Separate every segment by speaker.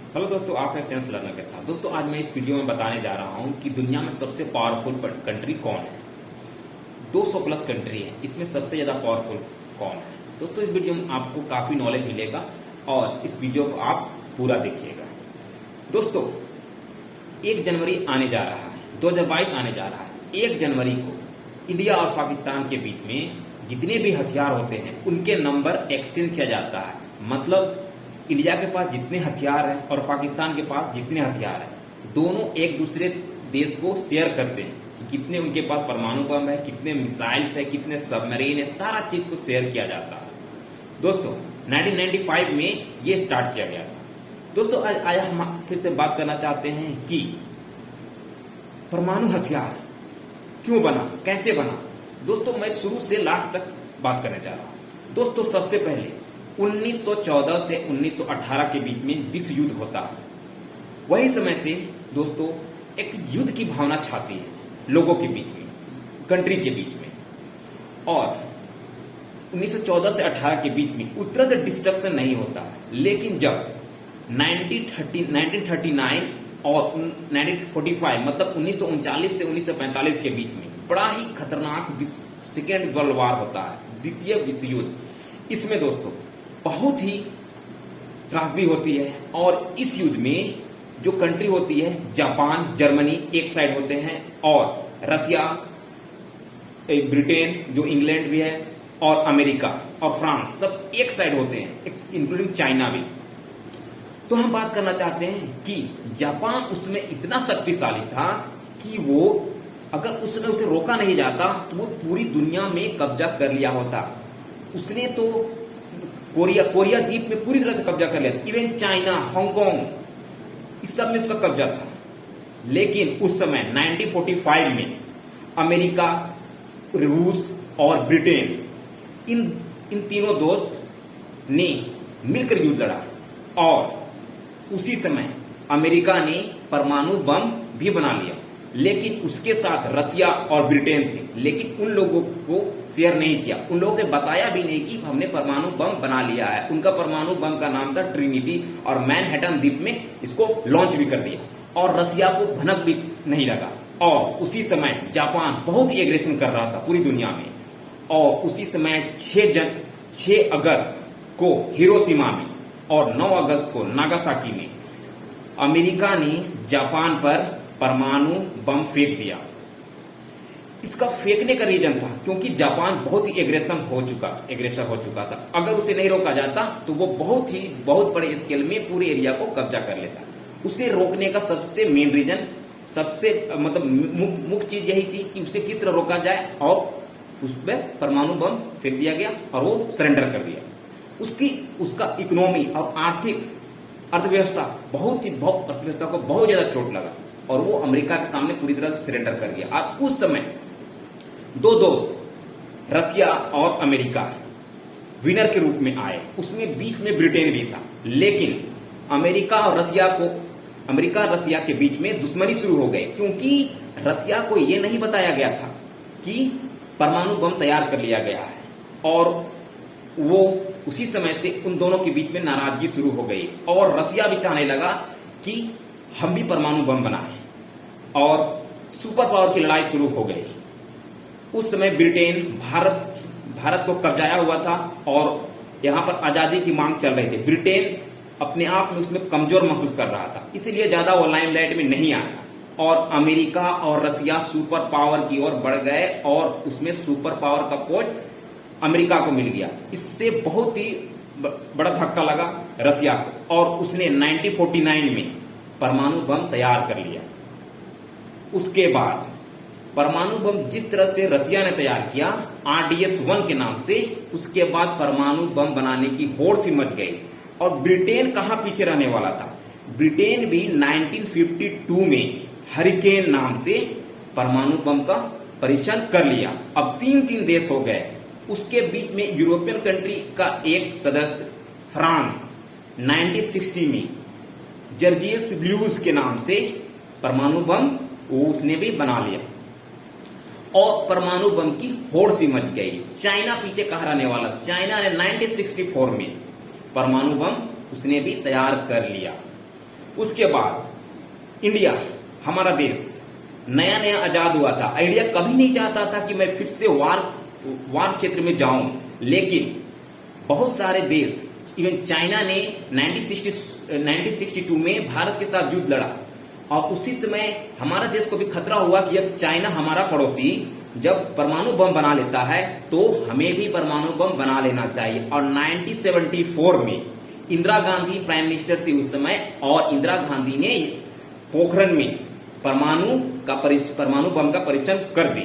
Speaker 1: Hello दोस्तों, आप हैं साइंस लर्नर के साथ। दोस्तों, आज मैं इस वीडियो में बताने जा रहा हूं कि दुनिया में सबसे पावरफुल कंट्री कौन है। 200 प्लस कंट्री है, इसमें सबसे ज्यादा पावरफुल कौन है। दोस्तों, इस वीडियो में आपको काफी नॉलेज मिलेगा और इस वीडियो को आप पूरा देखिएगा। दोस्तों, 1 जनवरी आने जा रहा है, 2022 आने जा रहा है। 1 जनवरी को इंडिया और पाकिस्तान के बीच में जितने भी हथियार होते हैं उनके नंबर एक्सचेंज किया जाता है। मतलब इंडिया के पास जितने हथियार हैं और पाकिस्तान के पास जितने हथियार हैं, दोनों एक दूसरे देश को शेयर करते हैं कि कितने उनके पास परमाणु बम है, कितने मिसाइल्स है, कितने सबमरीन है, सारा चीज को शेयर किया जाता है। दोस्तों, 1995 में ये स्टार्ट किया गया था। दोस्तों, आज हम फिर से बात करना चाहते हैं कि परमाणु हथियार क्यों बना, कैसे बना। दोस्तों, मैं शुरू से लास्ट तक बात करने जा रहा हूं। दोस्तों, सबसे पहले 1914 से 1918 के बीच में विश्व युद्ध होता है। वही समय से दोस्तों एक युद्ध की भावना छाती है लोगों के बीच में, कंट्री के बीच में। और 1914 से 18 के बीच में उतना डिस्ट्रक्शन नहीं होता है, लेकिन जब 1939 और 1945 मतलब 1939 से 1945 के बीच में बड़ा ही खतरनाक सेकेंड वर्ल्ड वार होता है, द्वितीय विश्व युद्ध। इसमें दोस्तों बहुत ही त्रासदी होती है और इस युद्ध में जो कंट्री होती है, जापान, जर्मनी एक साइड होते हैं और रसिया, ब्रिटेन जो इंग्लैंड भी है, और अमेरिका और फ्रांस सब एक साइड होते हैं, इंक्लूडिंग चाइना भी। तो हम बात करना चाहते हैं कि जापान उसमें इतना शक्तिशाली था कि वो अगर उसने उसे रोका नहीं जाता तो वो पूरी दुनिया में कब्जा कर लिया होता। उसने तो कोरिया द्वीप में पूरी तरह से कब्जा कर लिया, इवन चाइना, हांगकांग, इस सब में उसका कब्जा था। लेकिन उस समय 1945 में अमेरिका, रूस और ब्रिटेन इन तीनों दोस्त ने मिलकर युद्ध लड़ा और उसी समय अमेरिका ने परमाणु बम भी बना लिया। लेकिन उसके साथ रसिया और ब्रिटेन थे, लेकिन उन लोगों को शेयर नहीं किया। उन लोगों ने बताया भी नहीं कि हमने परमाणु बम बना लिया है। उनका परमाणु बम का नाम था ट्रिनिटी और मैनहट्टन द्वीप में इसको लॉन्च भी कर दिया और रसिया को भनक भी नहीं लगा। और उसी समय जापान बहुत ही एग्रेशन कर रहा था पूरी दुनिया में। और उसी समय 6 अगस्त को हिरोशिमा में और 9 अगस्त को नागासाकी में अमेरिका ने जापान पर परमाणु बम फेंक दिया। इसका फेंकने का रीजन था क्योंकि जापान बहुत ही एग्रेसर हो चुका था। अगर उसे नहीं रोका जाता तो वो बहुत बड़े स्केल में पूरे एरिया को कब्जा कर लेता। उसे रोकने का सबसे मेन रीजन, सबसे मतलब मुख्य चीज यही थी कि उसे किस तरह रोका जाए, और उस पर परमाणु बम फेंक दिया गया और वो सरेंडर कर दिया। उसका इकोनॉमी और अर्थव्यवस्था अर्थव्यवस्था को बहुत ज्यादा चोट लगा और वो अमेरिका के सामने पूरी तरह से सरेंडर कर दिया। और उस समय 2 दोस्त रसिया और अमेरिका विनर के रूप में आए। उसमें बीच में ब्रिटेन भी था, लेकिन अमेरिका रसिया के बीच में दुश्मनी शुरू हो गई क्योंकि रसिया को यह नहीं बताया गया था कि परमाणु बम तैयार कर लिया गया है। और वो उसी समय से उन दोनों के बीच में नाराजगी शुरू हो गई और रसिया भी चाहने लगा कि हम भी परमाणु बम बनाएं और सुपर पावर की लड़ाई शुरू हो गई। उस समय ब्रिटेन भारत को कब्जाया हुआ था और यहां पर आजादी की मांग चल रही थी। ब्रिटेन अपने आप में उसमें कमजोर महसूस कर रहा था, इसलिए ज्यादा वो लाइमलाइट में नहीं आया। और अमेरिका और रसिया सुपर पावर की ओर बढ़ गए और उसमें सुपर पावर का पोस्ट अमेरिका को मिल गया। इससे बहुत ही बड़ा धक्का लगा रसिया को और उसने 1949 में परमाणु बम तैयार कर लिया। उसके बाद परमाणु बम जिस तरह से रसिया ने तैयार किया RDS-1 के नाम से, उसके बाद परमाणु बम बनाने की होड़ सी मच गई। और ब्रिटेन कहां पीछे रहने वाला था। ब्रिटेन भी 1952 में हरिकेन नाम से परमाणु बम का परीक्षण कर लिया। अब 3 देश हो गए। उसके बीच में यूरोपियन कंट्री का एक सदस्य फ्रांस 1960 में जर्जियस ब्लूज के नाम से परमाणु बम उसने भी बना लिया और परमाणु बम की होड़ सी मच गई। चाइना पीछे कहां रहने वाला। चाइना ने 1964 में परमाणु बम उसने भी तैयार कर लिया। उसके बाद इंडिया, हमारा देश नया नया आजाद हुआ था। इंडिया कभी नहीं चाहता था कि मैं फिर से वार क्षेत्र में जाऊं, लेकिन बहुत सारे देश, इवन चाइना ने 1962 में भारत के साथ युद्ध लड़ा, और उसी समय हमारा देश को भी खतरा हुआ कि अब चाइना हमारा पड़ोसी जब परमाणु बम बना लेता है तो हमें भी परमाणु बम बना लेना चाहिए। और 1974 में इंदिरा गांधी प्राइम मिनिस्टर थी उस समय, और इंदिरा गांधी ने पोखरण में परमाणु बम का परीक्षण कर दी,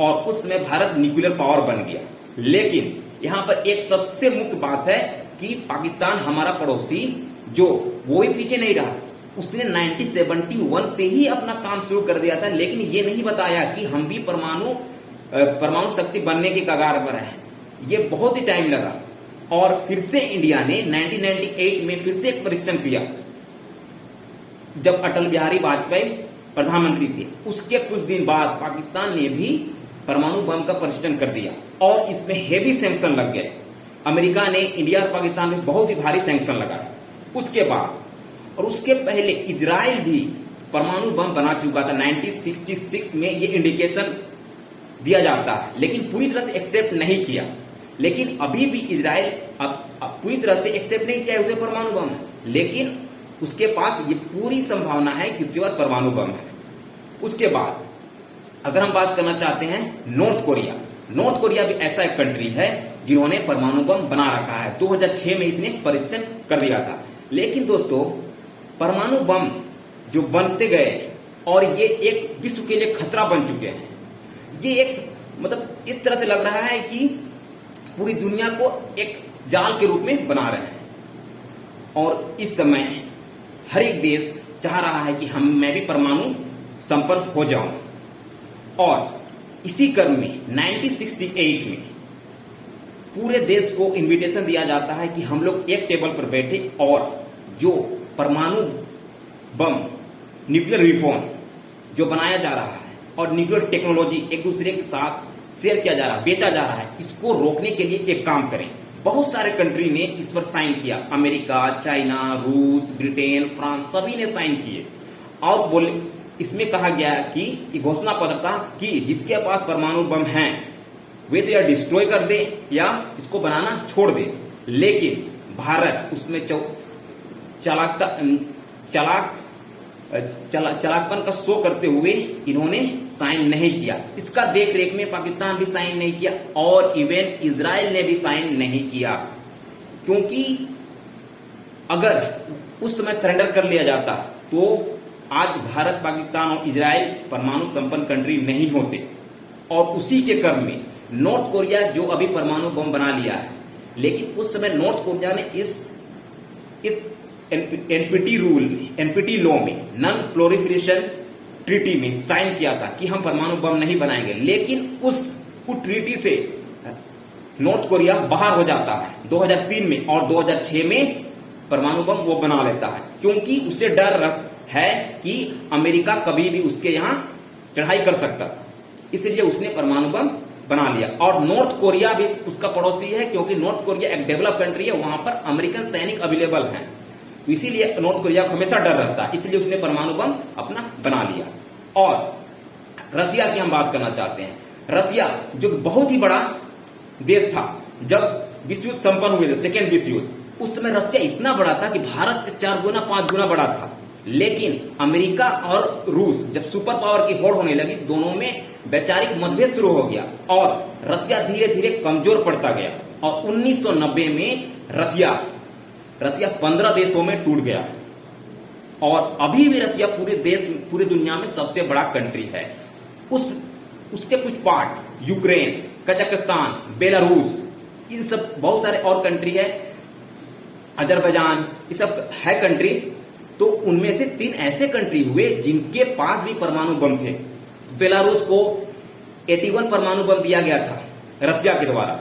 Speaker 1: और उस समय भारत न्यूक्लियर पावर बन गया। लेकिन यहां पर एक सबसे मुख्य बात है कि पाकिस्तान हमारा पड़ोसी, जो वो भी पीछे नहीं रहा, उसने 1971 से ही अपना काम शुरू कर दिया था, लेकिन ये नहीं बताया कि हम भी परमाणु शक्ति बनने के कगार पर हैं। ये बहुत ही टाइम लगा, और फिर से इंडिया ने 1998 में फिर से एक परिश्रम किया, जब अटल बिहारी वाजपेयी प्रधानमंत्री थे। उसके कुछ दिन बाद पाकिस्तान ने भी परमाणु बम का परीक्षण कर दिया, और इसमें हेवी सैंक्शन लग गए। अमेरिका ने इंडिया और पाकिस्तान में बहुत ही भारी सैंक्शन लगाया। उसके बाद और उसके पहले इजराइल भी परमाणु बम बना चुका था। 1966 में ये इंडिकेशन दिया जाता है, लेकिन पूरी तरह से एक्सेप्ट नहीं किया। लेकिन अभी भी इजराइल अब पूरी तरह से एक्सेप्ट नहीं किया है उसे परमाणु बम, लेकिन उसके पास ये पूरी संभावना है कि उसके बाद परमाणु बम है। उसके बाद अगर हम बात करना चाहते हैं नॉर्थ कोरिया भी ऐसा एक कंट्री है जिन्होंने परमाणु बम बना रखा है। 2006 में इसने परीक्षण कर दिया था। लेकिन दोस्तों, परमाणु बम जो बनते गए और ये एक विश्व के लिए खतरा बन चुके हैं, ये एक इस तरह से लग रहा है कि पूरी दुनिया को एक जाल के रूप में बना रहे हैं। और इस समय हर एक देश चाह रहा है कि मैं भी परमाणु संपन्न हो जाऊं। और इसी क्रम में 1968 में पूरे देश को इनविटेशन दिया जाता है कि हम लोग एक टेबल पर बैठे और जो परमाणु बम, न्यूक्लियर रिफॉर्म जो बनाया जा रहा है और न्यूक्लियर टेक्नोलॉजी एक दूसरे के साथ शेयर किया जा रहा है, बेचा जा रहा है, इसको रोकने के लिए एक काम करें। बहुत सारे कंट्री ने इस पर साइन किया। अमेरिका, चाइना, रूस, ब्रिटेन, फ्रांस, सभी ने साइन किए। और बोले, इसमें कहा गया कि ये घोषणा पत्र था कि जिसके पास परमाणु बम हैं वे तो या डिस्ट्रॉय कर दे या इसको बनाना छोड़ दे। लेकिन भारत उसमें चालाकपन का शो करते हुए इन्होंने साइन नहीं किया। इसका देख रेख में पाकिस्तान भी साइन नहीं किया, और इवन इजराइल ने भी साइन नहीं किया, क्योंकि अगर उस समय सरेंडर कर लिया जाता तो आज भारत, पाकिस्तान और इजराइल परमाणु संपन्न कंट्री नहीं होते। और उसी के क्रम में नॉर्थ कोरिया जो अभी परमाणु बम बना लिया है, लेकिन उस समय नॉर्थ कोरिया ने इस एनपीटी लॉ में, नॉन प्रोलिफरेशन ट्रीटी में साइन किया था कि हम परमाणु बम नहीं बनाएंगे। लेकिन उस ट्रीटी से नॉर्थ कोरिया बाहर हो जाता है 2003 में, और 2006 में परमाणु बम वो बना लेता है, क्योंकि उसे डर है कि अमेरिका कभी भी उसके यहां चढ़ाई कर सकता था, इसलिए उसने परमाणु बम बना लिया। और नॉर्थ कोरिया भी उसका पड़ोसी है, क्योंकि नॉर्थ कोरिया एक डेवलप कंट्री है, वहां पर अमेरिकन सैनिक अवेलेबल हैं, इसीलिए नॉर्थ कोरिया को हमेशा डर रहता है, इसलिए उसने परमाणु बम अपना बना लिया। और रसिया की हम बात करना चाहते हैं। रसिया जो बहुत ही बड़ा देश था जब विश्व युद्ध संपन्न हुए थे, सेकेंड विश्व युद्ध, उस समय रसिया इतना बड़ा था कि भारत से 4 गुना 5 गुना बड़ा था। लेकिन अमेरिका और रूस जब सुपर पावर की होड़ होने लगी, दोनों में वैचारिक मतभेद शुरू हो गया और रसिया धीरे धीरे कमजोर पड़ता गया। और 1990 में रसिया 15 देशों में टूट गया, और अभी भी रसिया पूरी दुनिया में सबसे बड़ा कंट्री है। उसके कुछ पार्ट यूक्रेन, कजाकिस्तान, बेलारूस, इन सब बहुत सारे और कंट्री है, अजरबैजान, ये सब है कंट्री। तो उनमें से 3 ऐसे कंट्री हुए जिनके पास भी परमाणु बम थे। बेलारूस को 81 परमाणु बम दिया गया था रसिया के द्वारा,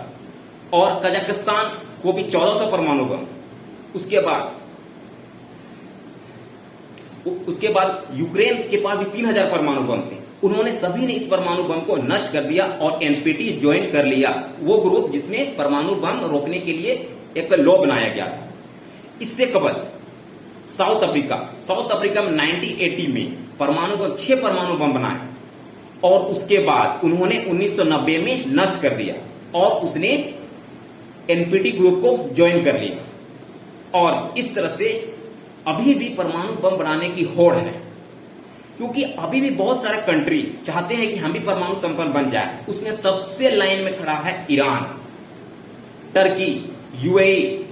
Speaker 1: और कजाकिस्तान को भी 1400 परमाणु बम। उसके बाद यूक्रेन के पास भी 3000 परमाणु बम थे। उन्होंने सभी ने इस परमाणु बम को नष्ट कर दिया और एनपीटी ज्वाइन कर लिया, वो ग्रुप जिसमें परमाणु बम रोकने के लिए एक लॉ बनाया गया था। इससे कबल साउथ अफ्रीका में 1980 में परमाणु बम 6 परमाणु बम बनाए और उसके बाद उन्होंने 1990 में नष्ट कर दिया और उसने एनपीटी ग्रुप को ज्वाइन कर लिया। और इस तरह से अभी भी परमाणु बम बनाने की होड़ है, क्योंकि अभी भी बहुत सारे कंट्री चाहते हैं कि हम भी परमाणु संपन्न बन जाए। उसमें सबसे लाइन में खड़ा है ईरान, टर्की, यूएई।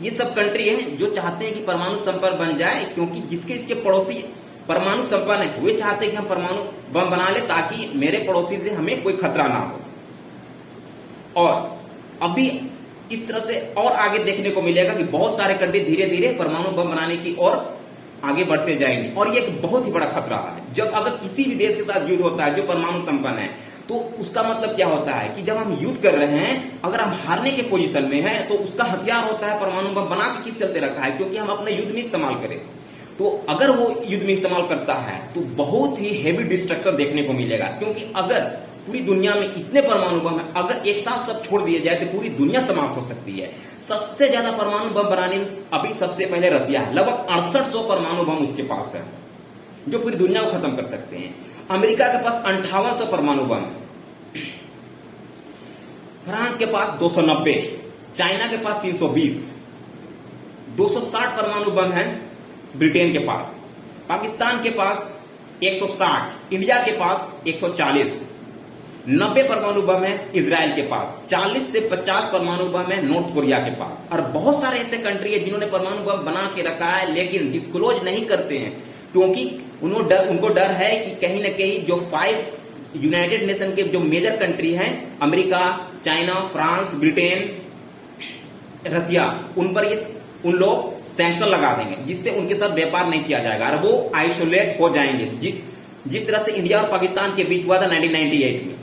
Speaker 1: ये सब कंट्री हैं जो चाहते हैं कि परमाणु संपन्न बन जाए, क्योंकि जिसके इसके पड़ोसी परमाणु संपन्न है वे चाहते हैं कि हम परमाणु बम बना ले ताकि मेरे पड़ोसी से हमें कोई खतरा ना हो। और अभी इस तरह से और आगे देखने को मिलेगा कि बहुत सारे कंट्री धीरे धीरे परमाणु बम बनाने की ओर आगे बढ़ते जाएंगे। और ये एक बहुत ही बड़ा खतरा है। जब अगर किसी भी देश के साथ युद्ध होता है जो परमाणु संपन्न है, तो उसका मतलब क्या होता है कि जब हम युद्ध कर रहे हैं, अगर हम हारने के पोजीशन में हैं, तो उसका हथियार होता है परमाणु बम। बना के किस चलते रखा है? क्योंकि हम अपने युद्ध में इस्तेमाल करें। तो अगर वो युद्ध में इस्तेमाल करता है तो बहुत ही हेवी डिस्ट्रक्शन देखने को मिलेगा, क्योंकि अगर पूरी दुनिया में इतने परमाणु बम है, अगर एक साथ सब छोड़ दिए जाए तो पूरी दुनिया समाप्त हो सकती है। सबसे ज्यादा परमाणु बम बनाने में अभी सबसे पहले रसिया है। लगभग 6800 परमाणु बम उसके पास है, जो पूरी दुनिया को खत्म कर सकते हैं। अमेरिका के पास 5800 परमाणु बम है, फ्रांस के पास 290, चाइना के पास 320, 260 परमाणु बम है ब्रिटेन के पास, पाकिस्तान के पास 160, इंडिया के पास 140, 90 परमाणु बम है इजराइल के पास, 40 से 50 परमाणु बम है नॉर्थ कोरिया के पास। और बहुत सारे ऐसे कंट्री है जिन्होंने परमाणु बम बना के रखा है, लेकिन डिस्क्लोज नहीं करते हैं, क्योंकि उनको डर है कि कहीं ना कहीं जो 5 यूनाइटेड नेशन के जो मेजर कंट्री हैं, अमेरिका, चाइना, फ्रांस, ब्रिटेन, रसिया, उन पर उन लोग सैंक्शन लगा देंगे, जिससे उनके साथ व्यापार नहीं किया जाएगा और वो आइसोलेट हो जाएंगे, जिस तरह से इंडिया और पाकिस्तान के बीच हुआ था 1998 में।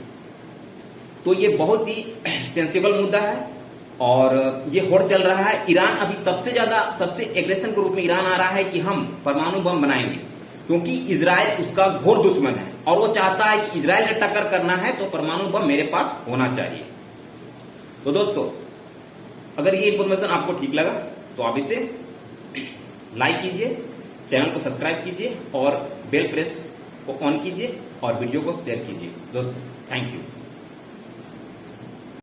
Speaker 1: तो ये बहुत ही सेंसिबल मुद्दा है और ये होड़ चल रहा है। ईरान अभी सबसे एग्रेशन के रूप में ईरान आ रहा है कि हम परमाणु बम बनाएंगे, क्योंकि इजराइल उसका घोर दुश्मन है और वो चाहता है कि इजराइल ने टक्कर करना है तो परमाणु बम मेरे पास होना चाहिए। तो दोस्तों, अगर ये इंफॉर्मेशन आपको ठीक लगा तो आप इसे लाइक कीजिए, चैनल को सब्सक्राइब कीजिए और बेल प्रेस को ऑन कीजिए और वीडियो को शेयर कीजिए। दोस्तों, थैंक यू।